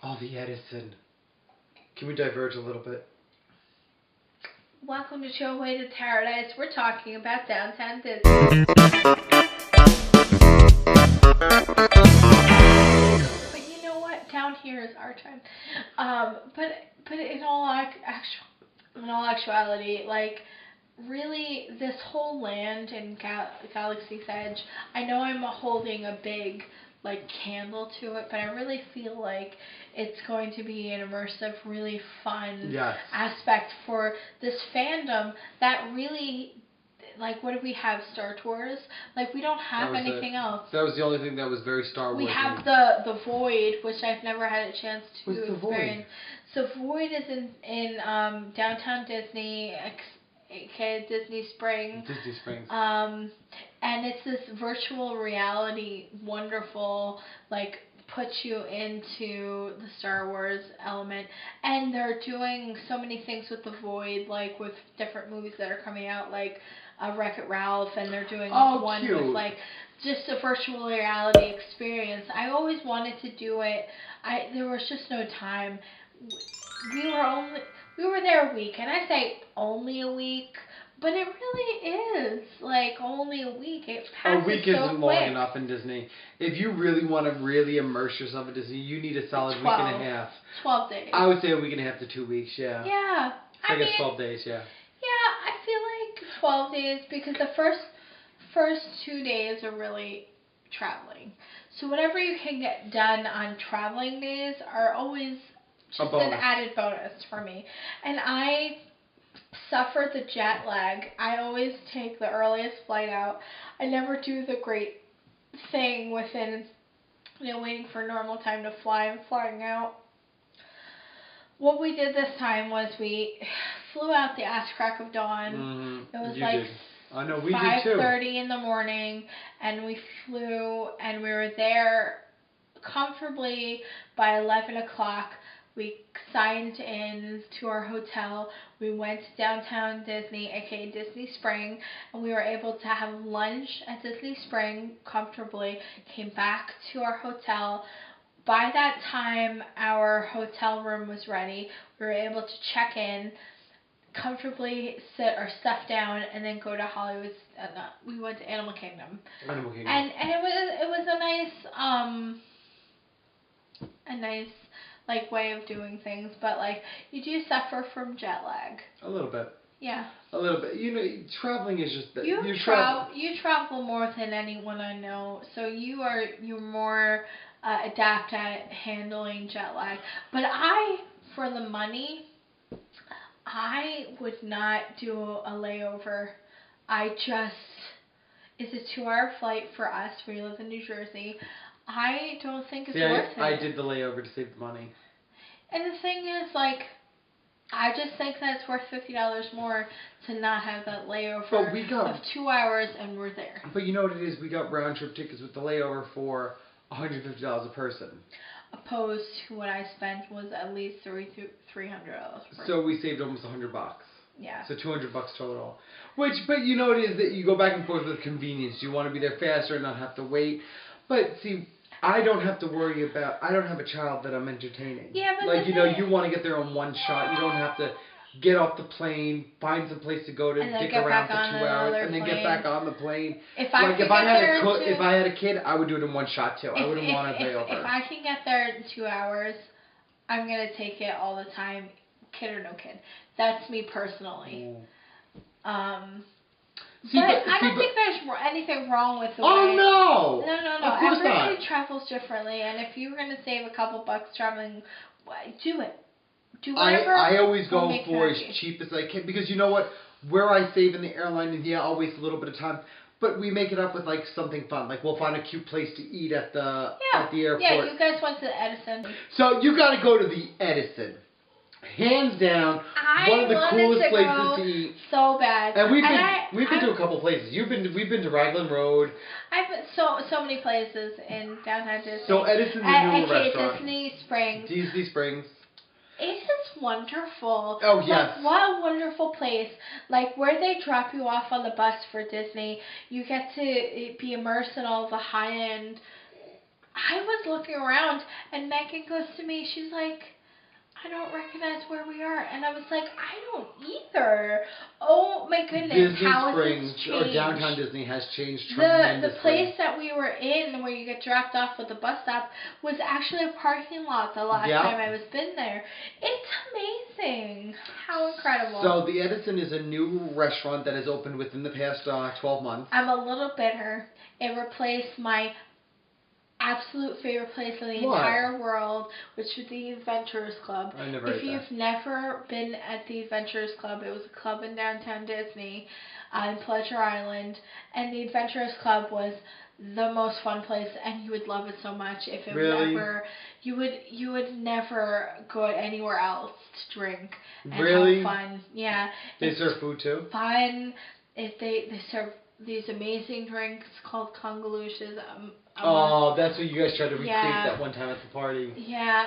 Oh, the Edison. Can we diverge a little bit? Welcome to Show Way to Taradise. We're talking about downtown Disney. But you know what? Down here is our time. But in all actuality, like, really, this whole land in Galaxy's Edge, I know I'm holding a big, like, candle to it, but I really feel like it's going to be an immersive, really fun aspect for this fandom that really, like, what do we have? Star Tours? Like, we don't have anything else. That was the only thing that was very Star Wars. We have the Void, which I've never had a chance to experience. So Void is in downtown Disney, aka Disney Springs. Disney Springs. And it's this virtual reality, wonderful, like, puts you into the Star Wars element. And they're doing so many things with the Void, like with different movies that are coming out, like Wreck-It Ralph, and they're doing one cute. with, like, just a virtual reality experience. I always wanted to do it. There was just no time. We were there a week, and I say only a week, but it really is like only a week. It passes a week so isn't quick. long enough in Disney. If you really want to really immerse yourself in Disney, you need a solid week and a half. 12 days. I would say a week and a half to 2 weeks. Yeah. Yeah. I guess 12 days. Yeah. Yeah, I feel like 12 days because the first 2 days are really traveling. So whatever you can get done on traveling days are always just an added bonus for me. And I suffer the jet lag. I always take the earliest flight out. I never do the great thing within, waiting for normal time to fly and flying out. What we did this time was we flew out the ass crack of dawn. It was like 5:30 in the morning, and we flew, and we were there comfortably by 11 o'clock. We signed in to our hotel. We went to downtown Disney, aka Disney Spring, and we were able to have lunch at Disney Spring comfortably. Came back to our hotel. By that time, our hotel room was ready. We were able to check in, comfortably sit our stuff down, and then go to Hollywood. We went to Animal Kingdom. And it was a nice like way of doing things, but like you do suffer from jet lag. A little bit. Yeah. A little bit. Traveling is just that. You travel more than anyone I know, so you're more adept at handling jet lag. But for the money, I would not do a layover. It's a 2-hour flight for us. We live in New Jersey. I don't think it's worth it. I did the layover to save the money. And the thing is, like, I just think that it's worth $50 more to not have that layover of 2 hours, and we're there. But you know what it is? We got round trip tickets with the layover for $150 a person. Opposed to what I spent was at least $300. So we saved almost $100. Yeah. So $200 total. But you know what it is that you go back and forth with convenience. You want to be there faster and not have to wait. But see, I don't have to worry about. I don't have a child that I'm entertaining. Yeah, but like you want to get there on one shot. You don't have to get off the plane, find some place to go to, dick around for 2 hours, and then get back on the plane. If I had a kid, I would do it in one shot too. I wouldn't want to layover. If I can get there in 2 hours, I'm gonna take it all the time, kid or no kid. That's me personally. But I don't think there's anything wrong with the way... Oh, no! No. Of course Everybody travels differently, and if you were going to save a couple bucks traveling, do it. Do whatever. I always go for as cheap as I can, because you know what? Where I save in the airline, I'll waste a little bit of time, but we make it up with, like, something fun. Like, we'll find a cute place to eat at the airport. Yeah, you guys went to the Edison. So, you got to go to the Edison. Hands down, one of the coolest places to eat. So bad. And we've been to a couple places. We've been to Raglan Road. I've been so many places in downtown Disney. So Edison's a new restaurant. Disney Springs. Disney Springs. It is wonderful. Oh yes. Like, what a wonderful place. Like where they drop you off on the bus for Disney, you get to be immersed in all the high-end I was looking around, and Megan goes to me, she's like, I don't recognize where we are. And I was like, I don't either. Oh my goodness, Disney how Springs, has this changed? or downtown Disney has changed tremendously. The place that we were in, where you get dropped off at the bus stop, was actually a parking lot the last time I was been there. It's amazing. How incredible. So the Edison is a new restaurant that has opened within the past 12 months. I'm a little bitter. It replaced my absolute favorite place in the entire world, which was the Adventurers Club. I never. If you've never been at the Adventurers Club, it was a club in downtown Disney, on Pleasure Island, and the Adventurers Club was the most fun place, and you would love it so much. If it was ever, you would never go anywhere else to drink and have fun. Yeah. They serve food too. Fun. If they serve these amazing drinks called congaluches. That's what you guys tried to recreate that one time at the party. Yeah,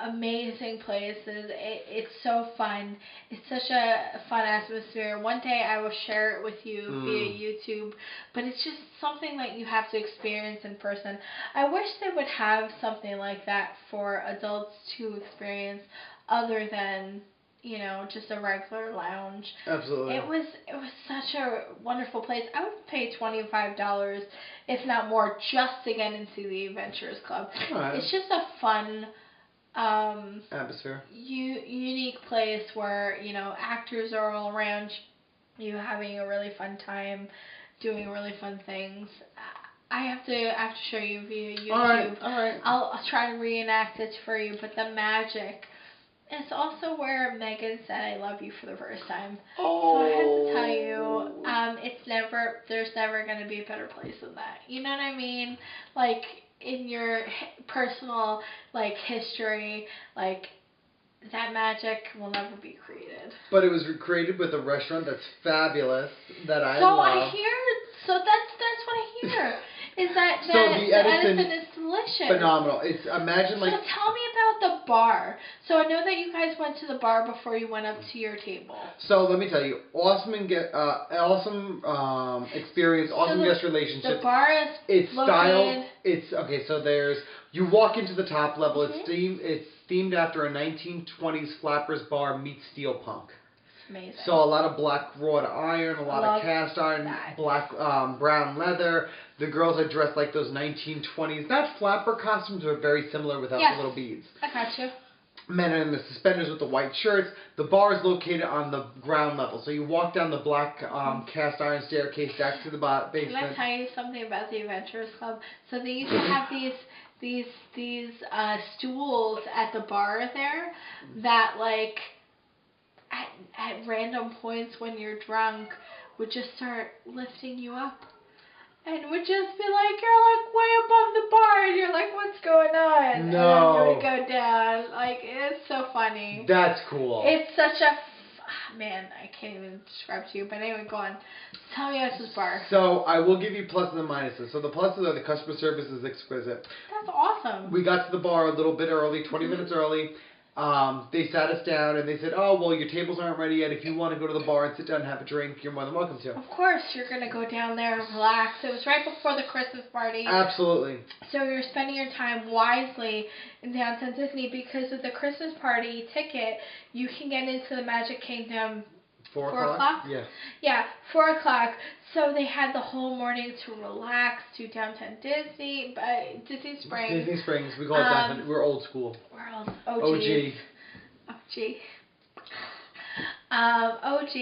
amazing places. It's so fun. It's such a fun atmosphere. One day I will share it with you via YouTube, but it's just something that you have to experience in person. I wish they would have something like that for adults to experience, other than, you know, just a regular lounge. Absolutely. It was such a wonderful place. I would pay $25, if not more, just to get into the Adventurers Club. Right. It's just a fun atmosphere. Unique place where, you know, actors are all around you having a really fun time, doing really fun things. I have to show you via YouTube. All right. I'll try to reenact it for you, but the magic. It's also where Megan said I love you for the first time. Oh. So I have to tell you, there's never going to be a better place than that. You know what I mean? Like, in your personal, like, history, like, that magic will never be created. But it was created with a restaurant that's fabulous, that I love. So I hear, so that's what I hear. Is that so the Edison is delicious. Phenomenal. It's imagine like. So tell me about the bar. So I know that you guys went to the bar before you went up to your table. So let me tell you, awesome experience, awesome guest relationship. The bar is styled. It's okay. So you walk into the top level. It's themed after a 1920s flappers bar meets steel punk. Amazing. So a lot of black wrought iron, a lot of cast iron, black brown leather. The girls are dressed like those 1920s, not flapper costumes, but very similar without the little beads. I got you. Men are in the suspenders with the white shirts. The bar is located on the ground level. So you walk down the black cast iron staircase back to the basement. Can I tell you something about the Adventurers Club? So they used to have these stools at the bar there that, like, at random points when you're drunk, would just start lifting you up. And would just be like, you're like way above the bar, and you're like, what's going on? No. And then you would go down. Like, it's so funny. That's cool. It's such a, man, I can't even describe to you. But anyway, go on. Tell me about this bar. So I will give you pluses and minuses. So the pluses are the customer service is exquisite. That's awesome. We got to the bar a little bit early, 20 minutes early. They sat us down and they said, oh, well, your tables aren't ready yet. If you want to go to the bar and sit down and have a drink, you're more than welcome to. Of course, you're going to go down there and relax. It was right before the Christmas party. Absolutely. So you're spending your time wisely in downtown Disney, because with the Christmas party ticket, you can get into the Magic Kingdom 4 o'clock? Yeah. Yeah, 4 o'clock. So they had the whole morning to relax, to downtown Disney Springs. Disney Springs. We call it downtown. We're old school. We're old. OG. OG,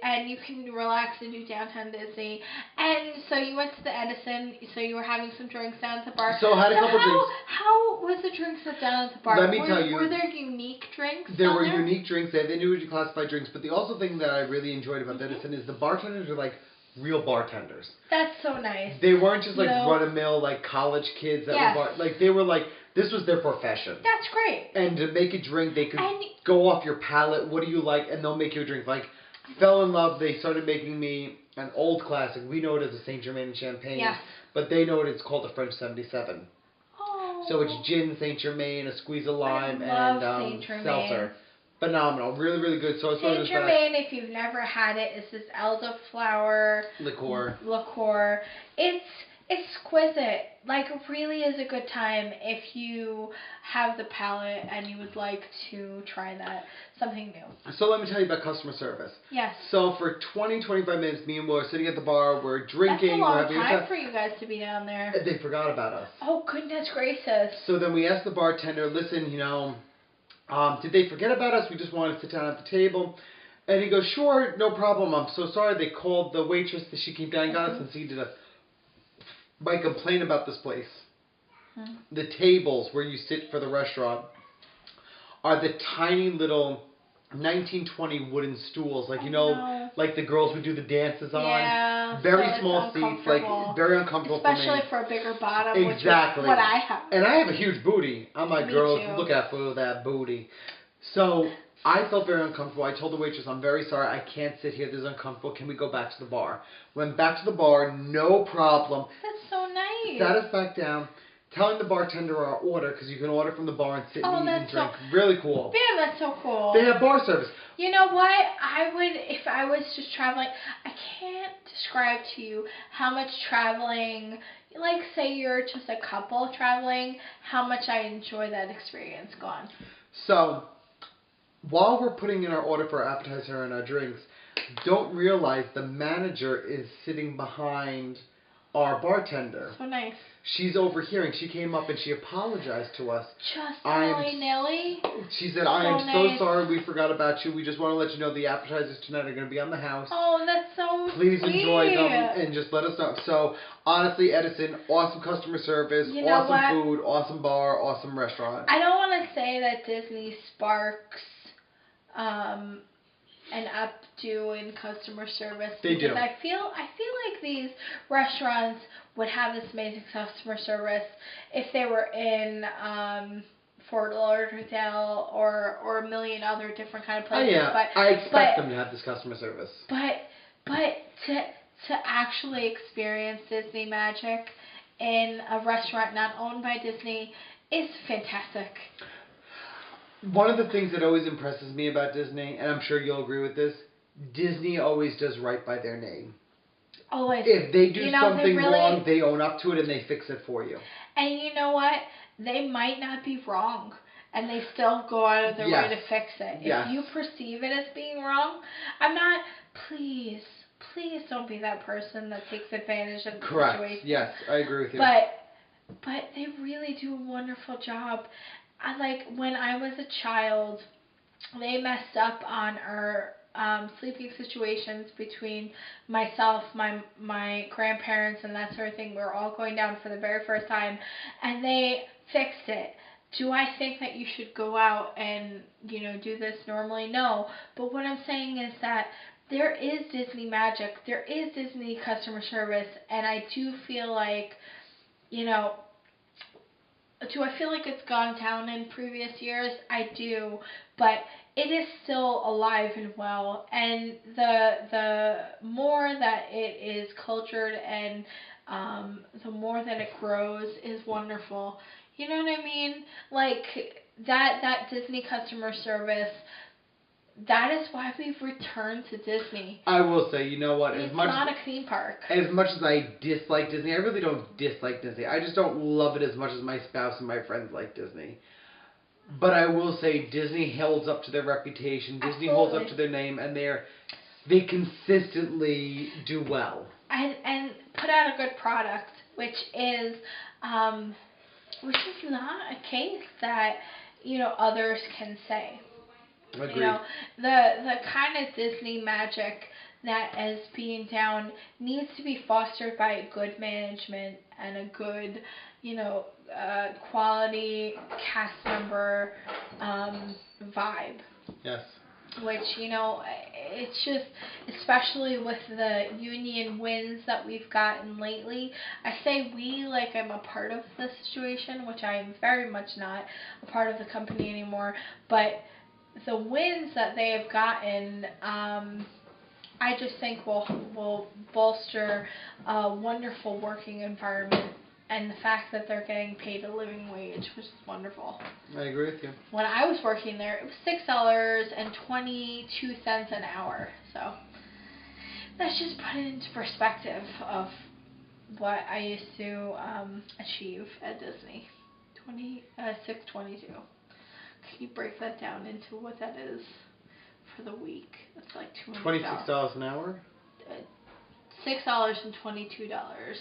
and you can relax and do downtown Disney. And so you went to the Edison, so you were having some drinks down at the bar. So I had a couple drinks. How was the drinks down at the bar? Let me tell you. Were there unique drinks? There were unique drinks. They knew what you classified drinks. But the also thing that I really enjoyed about Edison is the bartenders were like real bartenders. That's so nice. They weren't just like run-of-the-mill like college kids that were like they were like, this was their profession. That's great. And to make a drink, they could go off your palate. What do you like? And they'll make you a drink. Like, fell in love. They started making me an old classic. We know it as a Saint Germain and Champagne. Yeah. But they know it's called a French 77. Oh. So it's gin, Saint Germain, a squeeze of lime, and seltzer. Phenomenal. Really, really good. So Saint Germain, if you've never had it, is this elderflower liqueur. It's exquisite. Like, it really is a good time if you have the palate and you would like to try that, something new. So let me tell you about customer service. Yes. So for 20-25 minutes, me and Will are sitting at the bar, we're drinking. That's a long we're having time for you guys to be down there. They forgot about us. Oh, goodness gracious. So then we asked the bartender, listen, did they forget about us? We just wanted to sit down at the table. And he goes, sure, no problem. I'm so sorry. They called the waitress that she came down and got us and seated us. My complaint about this place, the tables where you sit for the restaurant are the tiny little 1920 wooden stools, like, like the girls would do the dances on. Yeah. Very small seats, like, very uncomfortable for me. Especially for a bigger bottom, exactly. which is what I have. And I have a huge booty. I'm like, girls, too. look at that booty. So I felt very uncomfortable. I told the waitress, I'm very sorry, I can't sit here. This is uncomfortable. Can we go back to the bar? Went back to the bar, no problem. That's so nice. Sat us back down, telling the bartender our order, because you can order from the bar and sit and eat and drink. Really cool. Yeah, that's so cool. They have bar service. You know what? I would, if I was just traveling, I can't describe to you how much traveling, like say you're just a couple traveling, how much I enjoy that experience. Go on. So, while we're putting in our order for our appetizer and our drinks, don't realize the manager is sitting behind our bartender. So nice. She's overhearing. She came up and she apologized to us. Just willy-nilly? She said, I am so sorry we forgot about you. We just want to let you know the appetizers tonight are going to be on the house. Oh, that's so Please sweet. enjoy them and just let us know. So, honestly, Edison, awesome customer service, awesome food, awesome bar, awesome restaurant. I don't want to say that Disney sparks an updo in customer service. They do. I feel like these restaurants would have this amazing customer service if they were in Fort Lauderdale or a million other different kind of places. Oh, yeah. I expect them to have this customer service. But to actually experience Disney magic in a restaurant not owned by Disney is fantastic. One of the things that always impresses me about Disney, and I'm sure you'll agree with this, Disney always does right by their name. Always. If they do something wrong, they own up to it and they fix it for you. And you know what? They might not be wrong, and they still go out of their way to fix it. If you perceive it as being wrong, please don't be that person that takes advantage of the situation. Yes, I agree with you. But they really do a wonderful job. When I was a child, they messed up on our sleeping situations between myself, my grandparents, and that sort of thing. We were all going down for the very first time, and they fixed it. Do I think that you should go out and, do this normally? No. But what I'm saying is that there is Disney magic. There is Disney customer service, and I do feel like, do I feel like it's gone down in previous years? I do, but it is still alive and well. And the more that it is cultured and the more that it grows is wonderful. You know what I mean? Like that Disney customer service. That is why we've returned to Disney. I will say, you know what? It's not a theme park. As much as I dislike Disney, I really don't dislike Disney. I just don't love it as much as my spouse and my friends like Disney. But I will say Disney holds up to their reputation. Disney holds up to their name, and they consistently do well. And put out a good product, which is not a case that others can say. Agreed. The kind of Disney magic that is being down needs to be fostered by good management and a good, quality cast member vibe. Yes. Which, it's just, especially with the union wins that we've gotten lately, I say we like I'm a part of the situation, which I am very much not a part of the company anymore, but the wins that they have gotten, I just think will bolster a wonderful working environment, and the fact that they're getting paid a living wage, which is wonderful. I agree with you. When I was working there, it was $6.22 an hour. So let's just put it into perspective of what I used to achieve at Disney. $6.22. Can you break that down into what that is for the week? It's like $26 an hour. $6.22. $6.22 an hour.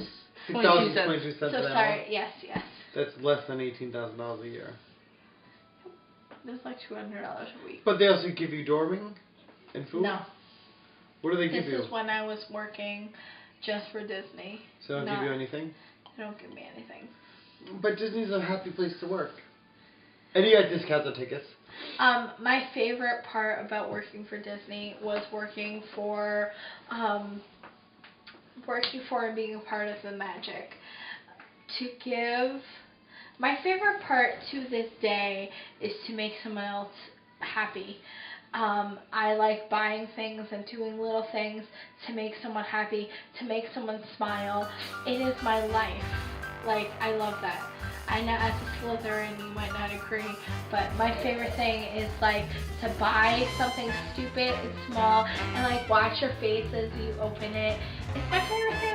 Sorry. Yes. That's less than $18,000 a year. It's like $200 a week. But they also give you dorming and food? No. What do they give you? This is when I was working just for Disney. So they don't give you anything? They don't give me anything. But Disney's a happy place to work. And you got discounts on tickets. My favorite part about working for Disney was working for and being a part of the magic. My favorite part to this day is to make someone else happy. I like buying things and doing little things to make someone happy, to make someone smile. It is my life. Like, I love that. I know as a Slytherin you might not agree, but my favorite thing is like to buy something stupid and small and like watch your face as you open it. It's my favorite thing.